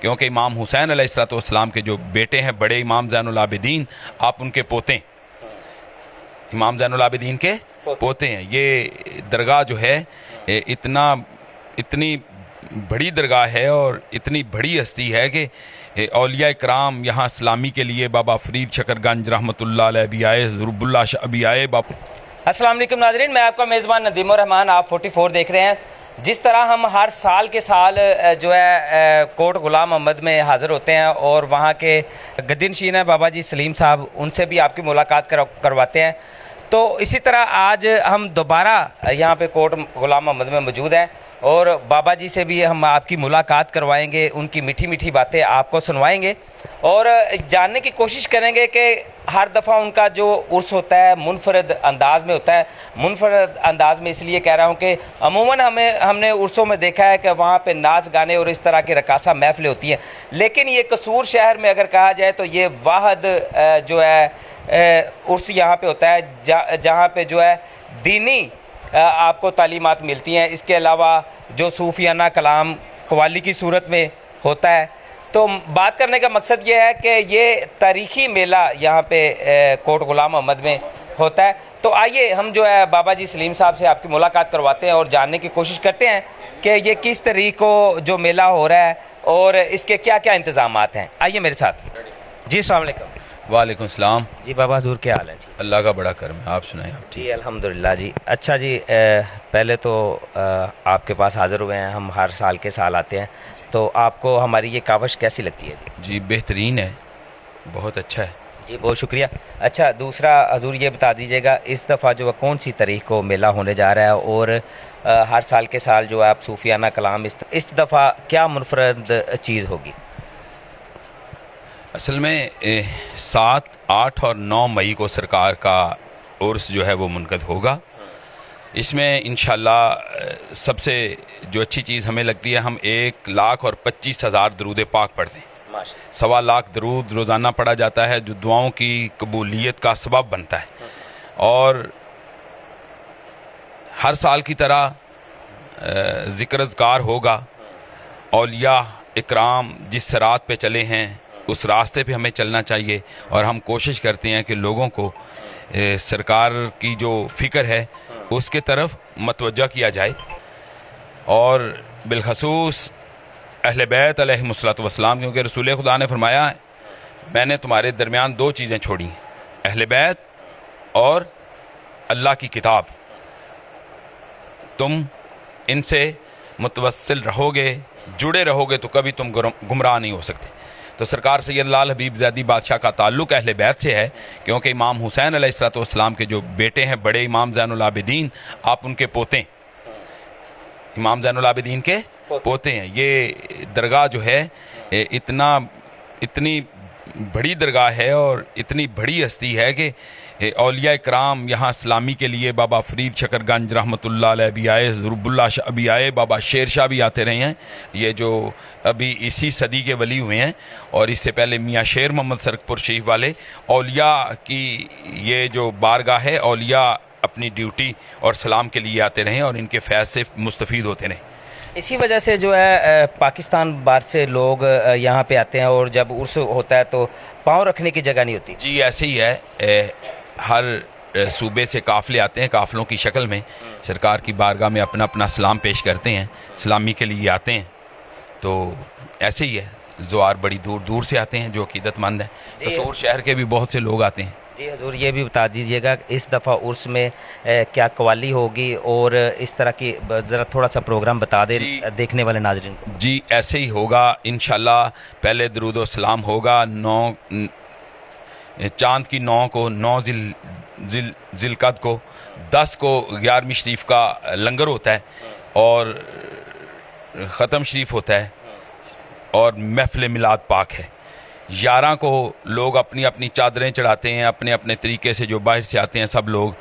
کیونکہ امام حسین علیہ السلام کے جو بیٹے ہیں بڑے امام زین العابدین، آپ ان کے پوتے ہیں، امام زین العابدین کے پوتے ہیں۔ یہ درگاہ جو ہے اتنی بڑی درگاہ ہے اور اتنی بڑی ہستی ہے کہ اولیاء کرام یہاں اسلامی کے لیے بابا فرید شکرگنج رحمۃ اللہ علیہ بھی آئے، ضرب اللہ شاہ بھی آئے۔ السلام علیکم ناظرین، میں آپ کا میزبان ندیم الرحمان، آپ 44 دیکھ رہے ہیں۔ جس طرح ہم ہر سال کے سال جو ہے کوٹ غلام محمد میں حاضر ہوتے ہیں اور وہاں کے گدی نشین ہیں بابا جی سلیم صاحب، ان سے بھی آپ کی ملاقات کرواتے ہیں، تو اسی طرح آج ہم دوبارہ یہاں پہ کوٹ غلام محمد میں موجود ہیں اور بابا جی سے بھی ہم آپ کی ملاقات کروائیں گے، ان کی میٹھی میٹھی باتیں آپ کو سنوائیں گے اور جاننے کی کوشش کریں گے کہ ہر دفعہ ان کا جو عرس ہوتا ہے منفرد انداز میں ہوتا ہے۔ منفرد انداز میں اس لیے کہہ رہا ہوں کہ عموماً ہم نے عرسوں میں دیکھا ہے کہ وہاں پہ ناچ گانے اور اس طرح کی رقاصہ محفلیں ہوتی ہیں، لیکن یہ قصور شہر میں اگر کہا جائے تو یہ واحد جو ہے عرس یہاں پہ ہوتا ہے جہاں پہ جو ہے دینی آپ کو تعلیمات ملتی ہیں، اس کے علاوہ جو صوفیانہ کلام قوالی کی صورت میں ہوتا ہے۔ تو بات کرنے کا مقصد یہ ہے کہ یہ تاریخی میلہ یہاں پہ کوٹ غلام محمد میں ہوتا ہے۔ تو آئیے ہم جو ہے بابا جی سلیم صاحب سے آپ کی ملاقات کرواتے ہیں اور جاننے کی کوشش کرتے ہیں کہ یہ کس طریقے کو جو میلہ ہو رہا ہے اور اس کے کیا کیا انتظامات ہیں۔ آئیے میرے ساتھ۔ جی السلام علیکم۔ وعلیکم السلام۔ جی بابا حضور کیا حال ہے؟ اللہ کا بڑا کرم ہے، آپ سنائیں۔ آپ جی الحمدللہ جی۔ اچھا جی، پہلے تو آپ کے پاس حاضر ہوئے ہیں، ہم ہر سال کے سال آتے ہیں، تو آپ کو ہماری یہ کاوش کیسی لگتی ہے؟ جی بہترین ہے، بہت اچھا ہے۔ جی بہت شکریہ۔ اچھا دوسرا حضور یہ بتا دیجیے گا اس دفعہ جو ہے کون سی تاریخ کو میلہ ہونے جا رہا ہے اور ہر سال کے سال جو ہے آپ صوفیانہ کلام اس دفعہ کیا منفرد چیز ہوگی؟ اصل میں 7، 8 اور 9 مئی کو سرکار کا عرس جو ہے وہ منعقد ہوگا۔ اس میں انشاءاللہ سب سے جو اچھی چیز ہمیں لگتی ہے، ہم 1,25,000 درود پاک پڑھتے ہیں۔ 1.25 لاکھ درود روزانہ پڑھا جاتا ہے جو دعاؤں کی قبولیت کا سبب بنتا ہے، اور ہر سال کی طرح ذکر اذکار ہوگا۔ اولیاء اکرام جس صراط پہ چلے ہیں اس راستے پہ ہمیں چلنا چاہیے، اور ہم کوشش کرتے ہیں کہ لوگوں کو سرکار کی جو فکر ہے اس کے طرف متوجہ کیا جائے، اور بالخصوص اہل بیت علیہم السلام، کیونکہ رسول خدا نے فرمایا میں نے تمہارے درمیان 2 چیزیں چھوڑی ہیں، اہل بیت اور اللہ کی کتاب، تم ان سے متوسل رہو گے، جڑے رہو گے تو کبھی تم گمراہ نہیں ہو سکتے۔ تو سرکار سید لال حبیب زیدی بادشاہ کا تعلق اہل بیت سے ہے، کیونکہ امام حسین علیہ السلام کے جو بیٹے ہیں بڑے امام زین العابدین، آپ ان کے پوتے ہیں، امام زین العابدین کے پوتے ہیں۔ یہ درگاہ جو ہے اتنی بڑی درگاہ ہے اور اتنی بڑی ہستی ہے کہ اولیاء کرام یہاں اسلامی کے لیے بابا فرید شکرگنج رحمۃ اللہ علیہ بھی آئے، ضرب اللہ شاہ بھی آئے، بابا شیر شاہ بھی آتے رہے ہیں، یہ جو ابھی اسی صدی کے ولی ہوئے ہیں، اور اس سے پہلے میاں شیر محمد سرکپور شریف والے۔ اولیاء کی یہ جو بارگاہ ہے، اولیاء اپنی ڈیوٹی اور سلام کے لیے آتے رہیں اور ان کے فیض سے مستفید ہوتے رہیں۔ اسی وجہ سے جو ہے پاکستان باہر سے لوگ یہاں پہ آتے ہیں، اور جب عرس ہوتا ہے تو پاؤں رکھنے کی جگہ نہیں ہوتی۔ جی ایسے ہی ہے، ہر صوبے سے قافلے آتے ہیں، قافلوں کی شکل میں سرکار کی بارگاہ میں اپنا اپنا سلام پیش کرتے ہیں، سلامی کے لیے آتے ہیں، تو ایسے ہی ہے۔ زوار بڑی دور دور سے آتے ہیں جو عقیدت مند ہیں، قصور شہر کے بھی بہت سے لوگ آتے ہیں۔ جی حضور یہ بھی بتا دیجیے گا اس دفعہ عرس میں کیا قوالی ہوگی اور اس طرح کی ذرا تھوڑا سا پروگرام بتا دیں دیکھنے والے ناظرین کو۔ جی ایسے ہی ہوگا انشاءاللہ۔ پہلے درود و سلام ہوگا چاند کی 9 کو، 9 ذوالقعدہ کو، 10 کو 11ویں شریف کا لنگر ہوتا ہے اور ختم شریف ہوتا ہے اور محفل میلاد پاک ہے۔ 11 کو لوگ اپنی اپنی چادریں چڑھاتے ہیں، اپنے اپنے طریقے سے، جو باہر سے آتے ہیں سب لوگ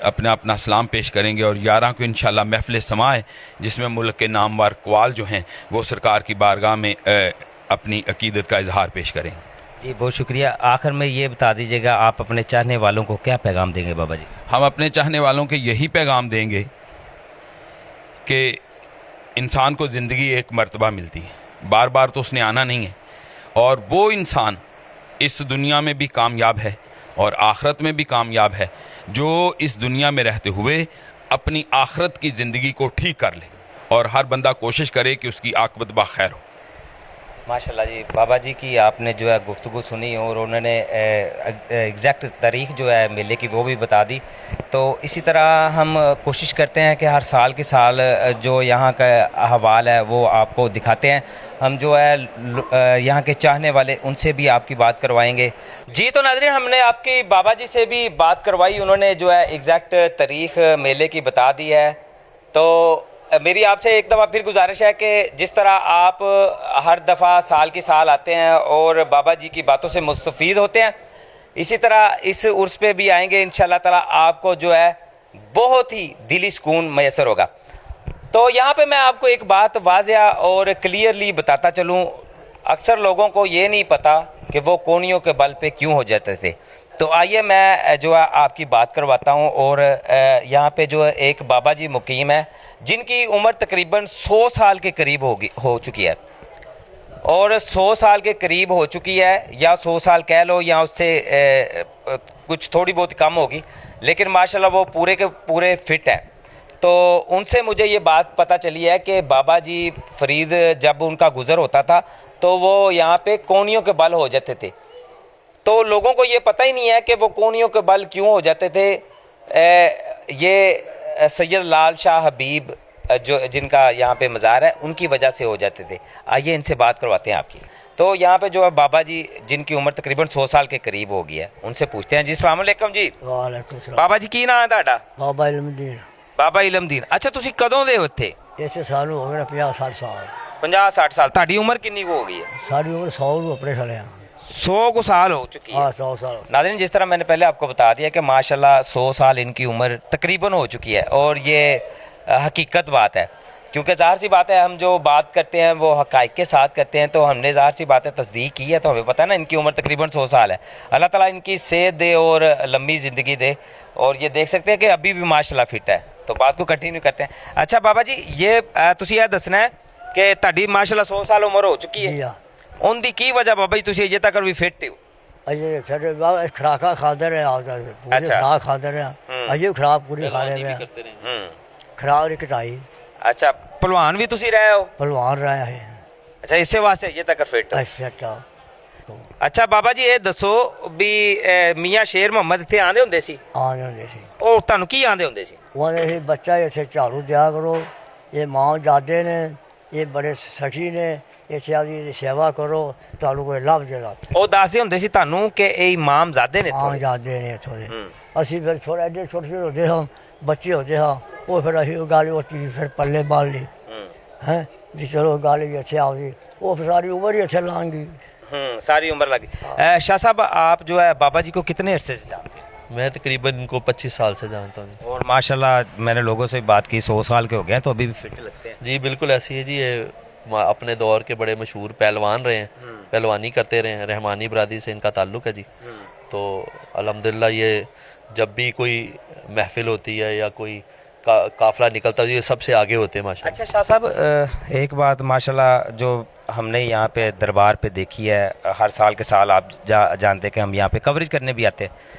اپنا اپنا سلام پیش کریں گے، اور 11 کو انشاءاللہ محفل سماع ہے جس میں ملک کے نامور قوال جو ہیں وہ سرکار کی بارگاہ میں اپنی عقیدت کا اظہار پیش کریں۔ جی بہت شکریہ۔ آخر میں یہ بتا دیجیے گا آپ اپنے چاہنے والوں کو کیا پیغام دیں گے بابا جی؟ ہم اپنے چاہنے والوں کے یہی پیغام دیں گے کہ انسان کو زندگی ایک مرتبہ ملتی ہے، بار بار تو اس نے آنا نہیں ہے. اور وہ انسان اس دنیا میں بھی کامیاب ہے اور آخرت میں بھی کامیاب ہے جو اس دنیا میں رہتے ہوئے اپنی آخرت کی زندگی کو ٹھیک کر لے, اور ہر بندہ کوشش کرے کہ اس کی عاقبت بخیر ہو. ماشاءاللہ جی, بابا جی کی آپ نے جو ہے گفتگو سنی اور انہوں نے ایگزیکٹ تاریخ جو ہے میلے کی وہ بھی بتا دی. تو اسی طرح ہم کوشش کرتے ہیں کہ ہر سال کے سال جو یہاں کا احوال ہے وہ آپ کو دکھاتے ہیں. ہم جو ہے یہاں کے چاہنے والے ان سے بھی آپ کی بات کروائیں گے. جی تو ناظرین, ہم نے آپ کی بابا جی سے بھی بات کروائی, انہوں نے جو ہے ایگزیکٹ تاریخ میلے کی بتا دی ہے. تو میری آپ سے ایک دفعہ پھر گزارش ہے کہ جس طرح آپ ہر دفعہ سال کی سال آتے ہیں اور بابا جی کی باتوں سے مستفید ہوتے ہیں, اسی طرح اس عرس پہ بھی آئیں گے انشاءاللہ تعالی, آپ کو جو ہے بہت ہی دلی سکون میسر ہوگا. تو یہاں پہ میں آپ کو ایک بات واضح اور کلیئرلی بتاتا چلوں, اکثر لوگوں کو یہ نہیں پتا کہ وہ کونیوں کے بل پہ کیوں ہو جاتے تھے. تو آئیے میں جو ہے آپ کی بات کرواتا ہوں. اور یہاں پہ جو ایک بابا جی مقیم ہے جن کی عمر تقریباً 100 سال کے قریب ہو چکی ہے, اور 100 سال کے قریب ہو چکی ہے, یا 100 سال کہہ لو یا اس سے کچھ تھوڑی بہت کم ہوگی, لیکن ماشاءاللہ وہ پورے کے پورے فٹ ہیں. تو ان سے مجھے یہ بات پتہ چلی ہے کہ بابا جی فرید جب ان کا گزر ہوتا تھا تو وہ یہاں پہ کونیوں کے بل ہو جاتے تھے. تو لوگوں کو یہ پتہ ہی نہیں ہے کہ وہ کونیوں کے بل کیوں ہو جاتے تھے. یہ سید لال شاہ حبیب جو جن کا یہاں پہ مزار ہے ان کی وجہ سے ہو جاتے تھے. آئیے ان سے بات کرواتے ہیں آپ کی. تو یہاں پہ جو ہے بابا جی جن کی عمر تقریباً 100 سال کے قریب ہو گئی ہے, ان سے پوچھتے ہیں. جی السلام علیکم جی. وعلیکم السلام. بابا جی کی نام ہے تہاڈا؟ بابا علم الدین. بابا علم دین. اچھا تسی کدوں دے ہوتے؟ ایسے سال ہو گئے 50-60 سال. 50-60 سال. تہاڈی عمر کنی ہو گئی ہے؟ ساری عمر 100 رو اپنے سالے ہیں. 100 کو سال ہو چکی ہے. ہاں 100 سال. ناظرین جس طرح میں نے پہلے آپ کو بتا دیا کہ ماشاءاللہ 100 سال ان کی عمر تقریباً ہو چکی ہے, اور یہ حقیقت بات ہے, کیونکہ ظاہر سی بات ہے ہم جو بات کرتے ہیں وہ حقائق کے ساتھ کرتے ہیں. تو ہم نے ظاہر سی بات ہے تصدیق کی ہے, تو ہمیں پتہ ہے نا ان کی عمر تقریباً 100 سال ہے. اللہ تعالیٰ ان کی صحت دے اور لمبی زندگی دے, اور یہ دیکھ سکتے ہیں کہ ابھی بھی ماشاءاللہ فٹ ہے. تو بات کو کنٹینیو کرتے ہیں. اچھا بابا جی یہ تسی یہ دسنا ہے کہ تہاڈی ماشاءاللہ 100 سال عمر ہو چکی ہے, جی ہاں. ان دی کی وجہ بابا جی تسی اجے تک بھی فٹ ہو؟ اجے پھر خوراکاں کھاتے رہے, پوری اچھا. خوراک کھاتے رہے, اجے خوراک پوری کھا رہے ہیں, خوراک نہیں کٹائی. اچھا پہلوان بھی تسی رہے ہو؟ پہلوان رہے ہیں. اچھا اسی واسطے یہ تک فٹ ہو. اچھا. اچھا بابا جی یہ دسو بھی میاں شیر محمد اتنے آندے ہوندے سی؟ آنے ہوندے سی. وہ تانوں کی آندے ہوندے سی؟ وہ نے بچہ ایسے جھاڑو دیا کرو, یہ ماں دادے نے, یہ بڑے سخی نے, اسے آدھی سیوا کرو تانوں کوئی لبھ جائے. وہ دسدے ہوندے سی تانوں کہ اے امام زادے نے ماں دادے نے اتوں دے. اسی پھر چھوڑے ایڈے چھوٹے ہوتے ہاں, بچے ہوتے ہاں, وہ پھر اسی گل وہ چیز پھر پلے بال لی ہیں جی, چلو گل بھی اچھے آ گئی, وہ پھر ساری عمر ہی اچھے لانگ گئی. ساری عمر لگی. شاہ صاحب آپ جو ہے بابا جی کو کتنے عرصے سے جانتے ہیں؟ میں تقریباً ان کو 25 سال سے جانتا ہوں. اور ماشاءاللہ میں نے لوگوں سے بات کی 100 سال کے ہو گئے ہیں تو ابھی بھی فٹ لگتے ہیں. جی بالکل ایسی ہے جی, یہ اپنے دور کے بڑے مشہور پہلوان رہے ہیں, پہلوانی کرتے رہے ہیں. رحمانی برادری سے ان کا تعلق ہے جی. تو الحمدللہ یہ جب بھی کوئی محفل ہوتی ہے یا کوئی قافلہ نکلتا ہے یہ سب سے آگے ہوتے ہیں ماشاءاللہ. اچھا شاہ صاحب ایک بات ماشاءاللہ جو ہم نے یہاں پہ دربار پہ دیکھی ہے, ہر سال کے سال آپ جانتے ہیں کہ ہم یہاں پہ کوریج کرنے بھی آتے ہیں.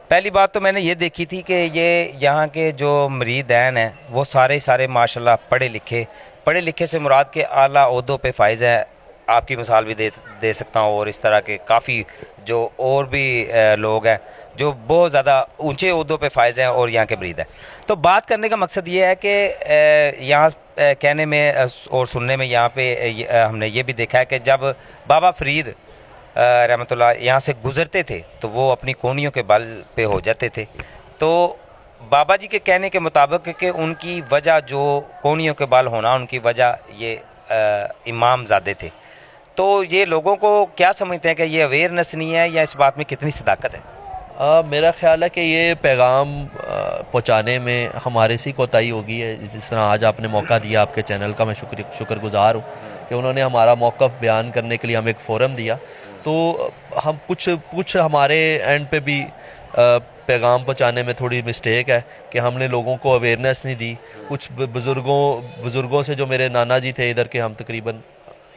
پہلی بات تو میں نے یہ دیکھی تھی کہ یہ یہاں کے جو مریدین ہیں وہ سارے ماشاءاللہ پڑھے لکھے سے مراد کے اعلیٰ عہدوں پہ فائز ہیں. آپ کی مثال بھی دے سکتا ہوں, اور اس طرح کے کافی جو اور بھی لوگ ہیں جو بہت زیادہ اونچے عہدوں پہ فائز ہیں اور یہاں کے مرید ہیں. تو بات کرنے کا مقصد یہ ہے کہ یہاں کہنے میں اور سننے میں یہاں پہ ہم نے یہ بھی دیکھا ہے کہ جب بابا فرید رحمۃ اللہ یہاں سے گزرتے تھے تو وہ اپنی کونیوں کے بل پہ ہو جاتے تھے. تو بابا جی کے کہنے کے مطابق کہ ان کی وجہ جو کونیوں کے بل ہونا, ان کی وجہ یہ امام زادے تھے. تو یہ لوگوں کو کیا سمجھتے ہیں کہ یہ اویئرنیس نہیں ہے یا اس بات میں کتنی صداقت ہے؟ میرا خیال ہے کہ یہ پیغام پہنچانے میں ہمارے سے کوتاہی ہوگی ہے. جس طرح آج آپ نے موقع دیا, آپ کے چینل کا میں شکر گزار ہوں کہ انہوں نے ہمارا موقف بیان کرنے کے لیے ہمیں ایک فورم دیا. تو ہم کچھ ہمارے اینڈ پہ بھی پیغام پہنچانے میں تھوڑی مسٹیک ہے کہ ہم نے لوگوں کو اویئرنیس نہیں دی. کچھ بزرگوں سے جو میرے نانا جی تھے ادھر کے, ہم تقریباً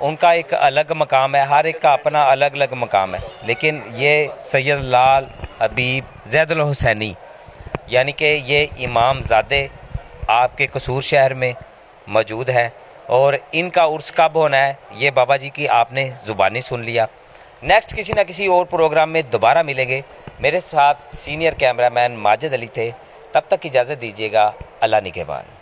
ان کا ایک الگ مقام ہے, ہر ایک کا اپنا الگ الگ مقام ہے, لیکن یہ سید لال حبیب زید الحسینی یعنی کہ یہ امام زادے آپ کے قصور شہر میں موجود ہے, اور ان کا عرس کب ہونا ہے یہ بابا جی کی آپ نے زبانی سن لیا. نیکسٹ کسی نہ کسی اور پروگرام میں دوبارہ ملیں گے. میرے ساتھ سینئر کیمرہ مین ماجد علی تھے. تب تک اجازت دیجیے گا. اللہ نگہبان.